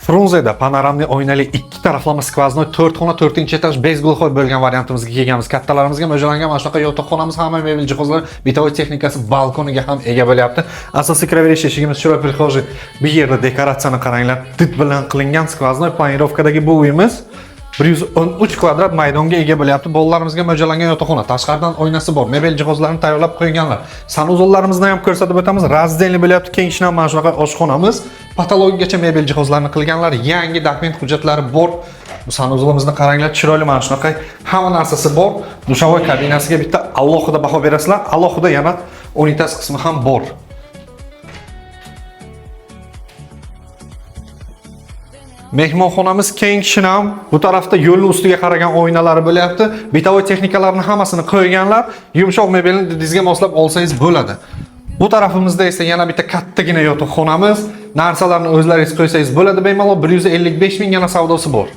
Frunzeda panoramli oynali ikki taraflama skvoznoy 4 xona 4-etaj bez glukhoy bo'lgan variantimizga kelganmiz. Kattalarimizga mo'ljallangan mana shunaqa yotoqxonamiz, hamma mebel jihozlar, bitovoy texnikasi balkoniga ham ega bo'lyapti. Asosiy kiraverish eshigimiz chiroy prixoji. Bu yerda dekoratsiyani qaranglar, tit bilan qilingan skvoznoy planirovkadagi bu uyimiz 113 kvadrat maydonga ega bo'lyapti. Bolalarimizga mo'ljallangan yotoqxona, tashqaridan oynasi bor, mebel jihozlarini tayyorlab qo'yganlar. Sanuzollarimizni ham ko'rsatib o'tamiz. Razdelni bo'lyapti, keng ishlam mana shunaqa oshxonamiz. Patologigacha mebel jihozlarini qilganlar, yangi dokument hujjatlari bor. Bu sanuzolimizni qaranglar, chiroyli mana shunaqa hamma narsasi bor. Dushovoy kabinasiga bitta alohida baho berasizlar, alohida yana unitas qismi ham bor. Mehmonxonamiz keng shinam, bu tarafda yo'lning ustiga qaragan oynalari bo'lyapti. Bitovoy texnikalarni hammasini qo'yganlar, yumshoq mebelni didingizga moslab olsangiz bo'ladi. Bu tarafimizda esa yana bitta kattagina yotoqxonamiz, narsalarni o'zlaringiz qo'ysangiz bo'ladi bemalol. 155 ming yana savdosi bor.